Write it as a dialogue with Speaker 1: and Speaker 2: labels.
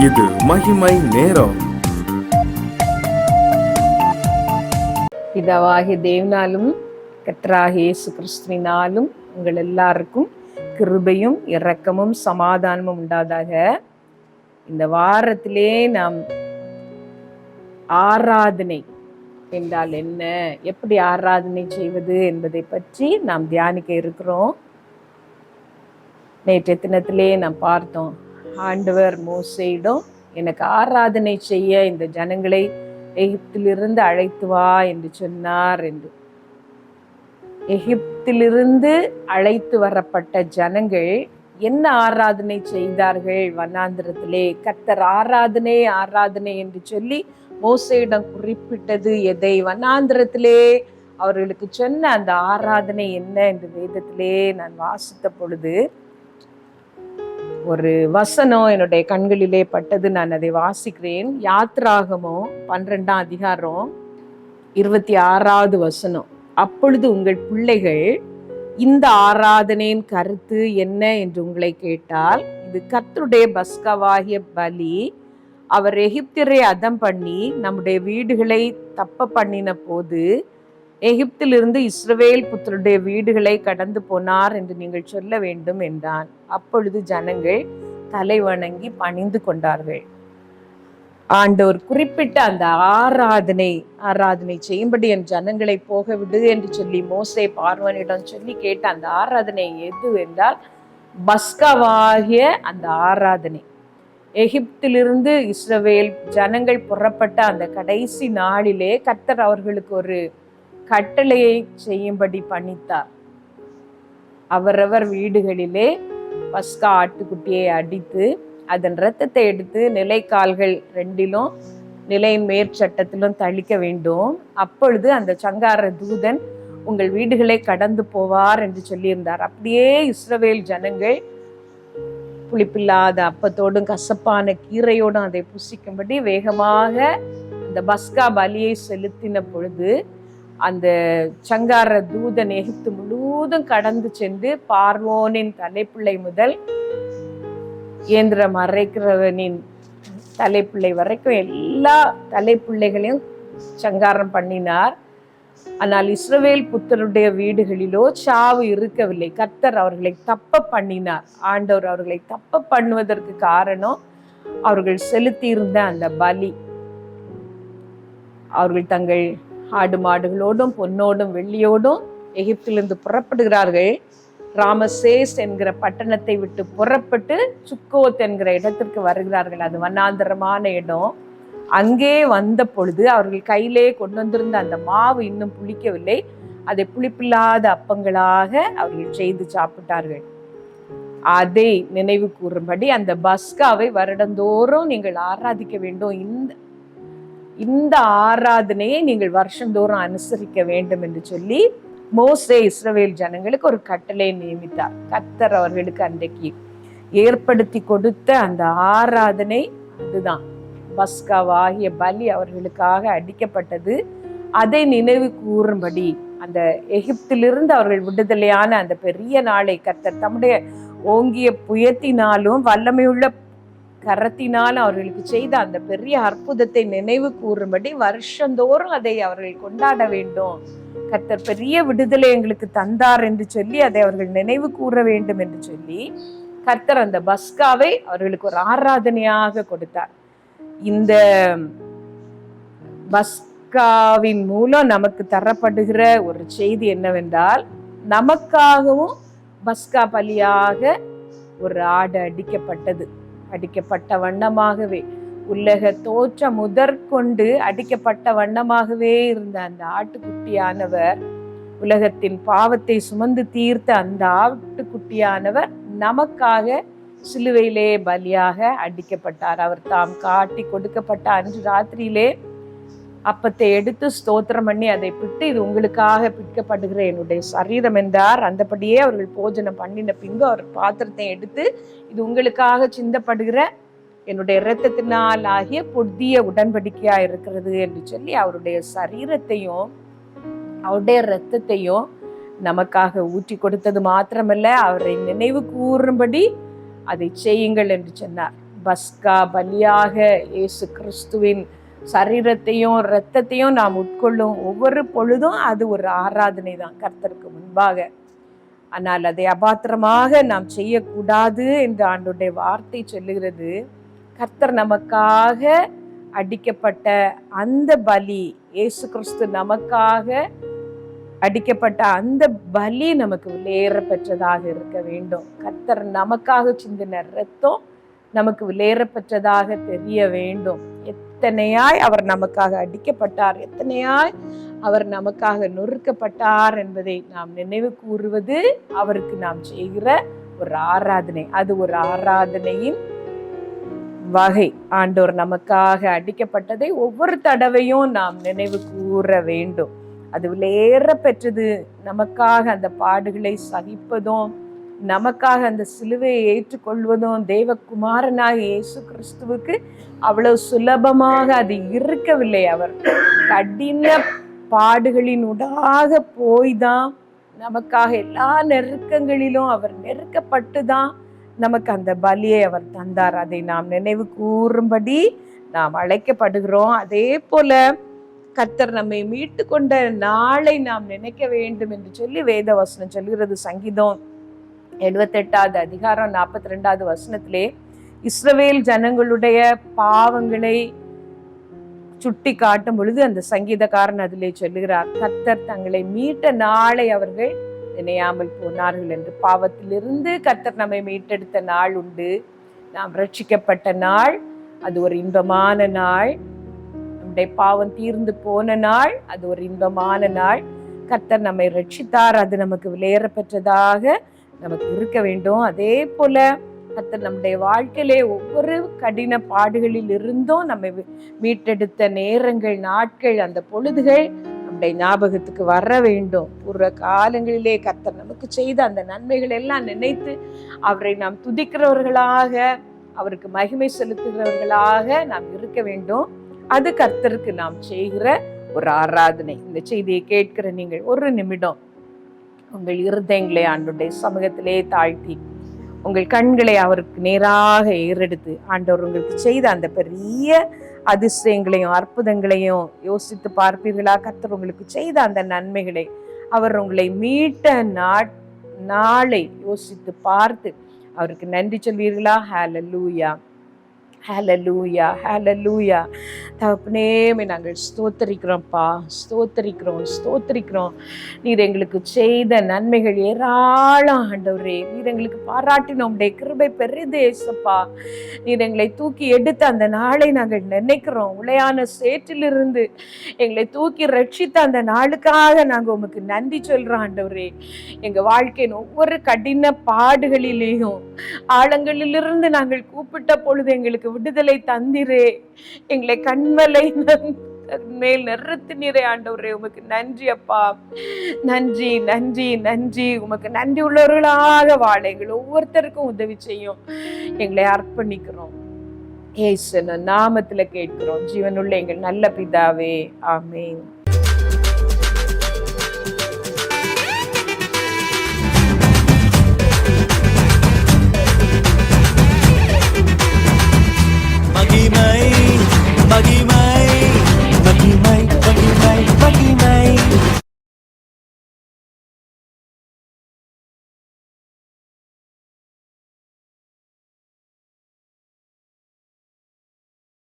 Speaker 1: இது மகிமை நேரம்.
Speaker 2: பிதாவாகிய தேவனாலும் கர்த்தராகிய இயேசு கிறிஸ்துவினாலும் உங்கள் எல்லாருக்கும் கிருபையும் இரக்கமும் சமாதானமும் உண்டாதாக. இந்த வாரத்திலே நாம் ஆராதனை என்றால் என்ன, எப்படி ஆராதனை செய்வது என்பதை பற்றி நாம் தியானிக்க இருக்கிறோம். நேற்றைய தினத்திலே நாம் பார்த்தோம், ஆண்டவர் மோசேயிடம் எனக்கு ஆராதனை செய்ய இந்த ஜனங்களை எகிப்திலிருந்து அழைத்து வா என்று சொன்னார் என்று. எகிப்திலிருந்து அழைத்து வரப்பட்ட ஜனங்கள் என்ன ஆராதனை செய்தார்கள்? வனாந்திரத்திலே கர்த்தர் ஆராதனை ஆராதனை என்று சொல்லி மோசேயிடம் குறிப்பிட்டது எதை? வனாந்திரத்திலே அவர்களுக்கு சொன்ன அந்த ஆராதனை என்ன என்று வேதத்திலே நான் வாசித்த பொழுது ஒரு வசனம் என்னுடைய கண்களிலே பட்டது. நான் அதை வாசிக்கிறேன். யாத்ராகமம் 12ஆம் அதிகாரம் 26வது வசனம். அப்பொழுது உங்கள் பிள்ளைகள் இந்த ஆராதனையின் கருத்து என்ன என்று உங்களை கேட்டால், இது கர்த்தருடைய பஸ்காவாகிய பலி. அவர் எகிப்தியரை அதம் பண்ணி நம்முடைய வீடுகளை தப்ப பண்ணின போது எகிப்திலிருந்து இஸ்ரவேல் புத்தருடைய வீடுகளை கடந்து போனார் என்று நீங்கள் சொல்ல வேண்டும் என்றான். அப்பொழுது ஜனங்கள் தலை வணங்கி பணிந்து கொண்டார்கள். ஆண்டவர் குறிப்பிட்ட அந்த ஆராதனை செய்யும்படி என் ஜனங்களை போக விடு என்று சொல்லி மோசே பார்வோனிடம் சொல்லி கேட்ட அந்த ஆராதனை எது என்றால் பஸ்காவாகிய அந்த ஆராதனை. எகிப்திலிருந்து இஸ்ரவேல் ஜனங்கள் புறப்பட்ட அந்த கடைசி நாளிலே கர்த்தர் அவர்களுக்கு ஒரு கட்டளையை செய்யும்படி பணித்தார். அவரவர் வீடுகளிலே பஸ்கா ஆட்டுக்குட்டியை அடித்து அதன் இரத்தத்தை எடுத்து நிலைக்கால்கள் ரெண்டிலும் நிலையின் மேற்சட்டத்திலும் தளிக்க வேண்டும். அப்பொழுது அந்த சங்கார தூதன் உங்கள் வீடுகளை கடந்து போவார் என்று சொல்லியிருந்தார். அப்படியே இஸ்ரவேல் ஜனங்கள் புளிப்பில்லாத அப்பத்தோடும் கசப்பான கீரையோடும் அதை புசிக்கும்படி வேகமாக அந்த பஸ்கா பலியை செலுத்தின பொழுது அந்த சங்கார தூதன் எகிப்து முழுவதும் கடந்து சென்று பார்வோனின் தலைப்பிள்ளை முதல் இயந்திரம் அரைக்கிறவனின் தலைப்பிள்ளை வரைக்கும் எல்லா தலைப்பிள்ளைகளையும் சங்காரம் பண்ணினார். ஆனால் இஸ்ரவேல் புத்தருடைய வீடுகளிலோ சாவு இருக்கவில்லை. கர்த்தர் அவர்களை தப்ப பண்ணினார். ஆண்டவர் அவர்களை தப்ப பண்ணுவதற்கு காரணம் அவர்கள் செலுத்தியிருந்த அந்த பலி. அவர்கள் தங்கள் ஆடு மாடுகளோடும் பொன்னோடும் வெள்ளியோடும் எகிப்திலிருந்து புறப்படுகிறார்கள். ராமசேஸ் என்கிற பட்டணத்தை விட்டு புறப்பட்டு சுக்கோத் என்கிற இடத்திற்கு வருகிறார்கள். அது வனாந்தரமான இடம். அங்கே வந்த பொழுது அவர்கள் கையிலே கொண்டு வந்திருந்த அந்த மாவு இன்னும் புளிக்கவில்லை. அதை புளிப்பில்லாத அப்பங்களாக அவர்கள் செய்து சாப்பிட்டார்கள். அதை நினைவு கூறும்படி அந்த பஸ்காவை வருடந்தோறும் நீங்கள் ஆராதிக்க வேண்டும். இந்த ஆராதனையை நீங்கள் வருஷந்தோறும் அனுசரிக்க வேண்டும் என்று சொல்லி மோசே இஸ்ரவேல் ஜனங்களுக்கு ஒரு கட்டளை நியமித்தார். கர்த்தர் அவர்களுக்கு அன்றைக்கு ஏற்படுத்தி கொடுத்த அந்த ஆராதனை அதுதான். பஸ்காவாகிய பலி அவர்களுக்காக அடிக்கப்பட்டது. அதை நினைவு கூறும்படி அந்த எகிப்திலிருந்து அவர்கள் விடுதலையான அந்த பெரிய நாளை கர்த்தர் தம்முடைய ஓங்கிய புயத்தினாலும் வல்லமையுள்ள கரத்தினாலும் அவர்களுக்கு செய்த அந்த பெரிய அற்புதத்தை நினைவு கூறும்படி வருஷந்தோறும் அதை அவர்கள் கொண்டாட வேண்டும். கர்த்தர் பெரிய விடுதலை எங்களுக்கு தந்தார் என்று சொல்லி அதை அவர்கள் நினைவு கூற வேண்டும் என்று சொல்லி கர்த்தர் அந்த பஸ்காவை அவர்களுக்கு ஒரு ஆராதனையாக கொடுத்தார். இந்த பஸ்காவின் மூலம் நமக்கு தரப்படுகிற ஒரு செய்தி என்னவென்றால், நமக்காகவும் பஸ்கா பலியாக ஒரு ஆடு அடிக்கப்பட்ட வண்ணமாகவே, உலக தோற்றம் முதற்கொண்டு அடிக்கப்பட்ட வண்ணமாகவே இருந்த அந்த ஆட்டுக்குட்டியானவர், உலகத்தின் பாவத்தை சுமந்து தீர்த்த அந்த ஆட்டுக்குட்டியானவர் நமக்காக சிலுவையிலே பலியாக அடிக்கப்பட்டார். அவர் தாம் காட்டி கொடுக்கப்பட்ட அன்று ராத்திரியிலே அப்பத்தை எடுத்து ஸ்தோத்திரம் பண்ணி அதை பிட்டு, இது உங்களுக்காக பிற்கப்படுகிற என்னுடைய சரீரம் என்றார். அந்தபடியே அவர்கள் போஜனம் பண்ணின பின்பு அவர் பாத்திரத்தை எடுத்து, இது உங்களுக்காக சிந்தப்படுகிற என்னுடைய இரத்தத்தினால் ஆகிய புதிய உடன்படிக்கையா இருக்கிறது என்று சொல்லி அவருடைய சரீரத்தையும் அவருடைய இரத்தத்தையும் நமக்காக ஊற்றி கொடுத்தது மாத்திரமல்ல, அவரை நினைவு கூறும்படி அதை செய்யுங்கள் என்று சொன்னார். பஸ்கா பலியாக இயேசு கிறிஸ்துவின் சரீரத்தையும் இரத்தத்தையும் நாம் உட்கொள்ளும் ஒவ்வொரு பொழுதும் அது ஒரு ஆராதனை தான் கர்த்தருக்கு முன்பாக. ஆனால் அதை அபாத்திரமாக நாம் செய்யக்கூடாது என்று ஆண்டவருடைய வார்த்தை சொல்லுகிறது. கர்த்தர் நமக்காக அடிக்கப்பட்ட அந்த பலி, இயேசு கிறிஸ்து நமக்காக அடிக்கப்பட்ட அந்த பலி நமக்கு விலையேற பெற்றதாக இருக்க வேண்டும். கர்த்தர் நமக்காக சிந்தின இரத்தம் நமக்கு விலையேற பெற்றதாக தெரிய வேண்டும். எத்தனையாய் அவர் நமக்காக அடிக்கப்பட்டார், எத்தனையாய் அவர் நமக்காக நொறுக்கப்பட்டார் என்பதை நாம் நினைவு கூறுவது அவருக்கு நாம் செய்கிற ஒரு ஆராதனை. அது ஒரு ஆராதனையின் வகை. ஆண்டவர் நமக்காக அடிக்கப்பட்டதை ஒவ்வொரு தடவையும் நாம் நினைவு கூற வேண்டும். அது விலையேற பெற்றது. நமக்காக அந்த பாடுகளை சகிப்பதும், நமக்காக அந்த சிலுவையை ஏற்றுக்கொள்வதும் தேவகுமாரனாக இயேசு கிறிஸ்துவுக்கு அவ்வளவு சுலபமாக அது இருக்கவில்லை. அவர் கடின பாடுகளினூடாக போய்தான் நமக்காக எல்லா நெருக்கங்களிலும் அவர் நெருக்கப்பட்டுதான் நமக்கு அந்த பலியை அவர் தந்தார். அதை நாம் நினைவு கூறும்படி நாம் அழைக்கப்படுகிறோம். அதே போல கர்த்தர் நம்மை மீட்டு கொண்ட நாளை நாம் நினைக்க வேண்டும் என்று சொல்லி வேத வசனம் சொல்கிறது. சங்கீதம் 78வது அதிகாரம் 42வது வசனத்திலே இஸ்ரவேல் ஜனங்களுடைய பாவங்களை சுட்டி காட்டும் பொழுது அந்த சங்கீதக்காரன் அதிலே சொல்லுகிறார், கர்த்தர் தங்களை மீட்ட நாளை அவர்கள் நினையாமல் போனார்கள் என்று. பாவத்திலிருந்து கர்த்தர் நம்மை மீட்டெடுத்த நாள் உண்டு. நாம் ரட்சிக்கப்பட்ட நாள், அது ஒரு இன்பமான நாள். நம்முடைய பாவம் தீர்ந்து போன நாள், அது ஒரு இன்பமான நாள். கர்த்தர் நம்மை ரட்சித்தார், அது நமக்கு விலையேற பெற்றதாக நமக்கு இருக்க வேண்டும். அதே போல கர்த்தர் நம்முடைய வாழ்க்கையிலே ஒவ்வொரு கடின பாடுகளில் இருந்தும் நம்மை மீட்டெடுத்த நேரங்கள், நாட்கள், அந்த பொழுதுகள் நம்முடைய ஞாபகத்துக்கு வர வேண்டும். பூர்வ காலங்களிலே கர்த்தர் நமக்கு செய்த அந்த நன்மைகள் எல்லாம் நினைத்து அவரை நாம் துதிக்கிறவர்களாக, அவருக்கு மகிமை செலுத்துகிறவர்களாக நாம் இருக்க வேண்டும். அது கர்த்தருக்கு நாம் செய்கிற ஒரு ஆராதனை. இந்த செய்தியை கேட்கிற நீங்கள் ஒரு நிமிடம் உங்கள் இருதயங்களை ஆண்டவருடைய சமூகத்திலே தாழ்த்தி, உங்கள் கண்களை அவருக்கு நேராக ஏறெடுத்து, ஆண்டவர் உங்களுக்கு செய்த அந்த பெரிய அதிசயங்களையும் அற்புதங்களையும் யோசித்து பார்ப்பீர்களா? கர்த்தர் உங்களுக்கு செய்த அந்த நன்மைகளை, அவர் உங்களை மீட்ட நாளை யோசித்து பார்த்து அவருக்கு நன்றி சொல்வீர்களா? ஹல்லேலூயா, ஹல்லேலூயா, ஹல்லேலூயா. தகப்பனே, நாங்கள் ஸ்தோத்தரிக்கிறோம்ப்பா, ஸ்தோத்தரிக்கிறோம். நீர் எங்களுக்கு செய்த நன்மைகள் ஏராளம் ஆண்டவரே. நீர் எங்களுக்கு பாராட்டினோம், உம்முடைய கிருபை பெரிது ஏசப்பா. நீர் எங்களை தூக்கி எடுத்த அந்த நாளை நாங்கள் நினைக்கிறோம். உளையான சேற்றிலிருந்து எங்களை தூக்கி ரட்சித்த அந்த நாளுக்காக நாங்கள் உமக்கு நன்றி சொல்றோம் ஆண்டவரே. எங்க வாழ்க்கையின் ஒவ்வொரு கடின பாடுகளிலேயும் ஆழங்களிலிருந்து நாங்கள் கூப்பிட்ட பொழுது எங்களுக்கு விடுதலை தந்திரே. எங்களை கண்மலை மேல் நிறுத்தினீரே ஆண்டவரே. உமக்கு நன்றி அப்பா, நன்றி நன்றி நன்றி. உமக்கு நன்றி உள்ளவர்களாக வாழ எங்கள் ஒவ்வொருத்தருக்கும் உதவி செய்யும். எங்களை அர்ப்பணிக்கிறோம். இயேசு நாமத்துல கேட்கிறோம், ஜீவனுள்ள எங்கள் நல்ல பிதாவே, ஆமென்.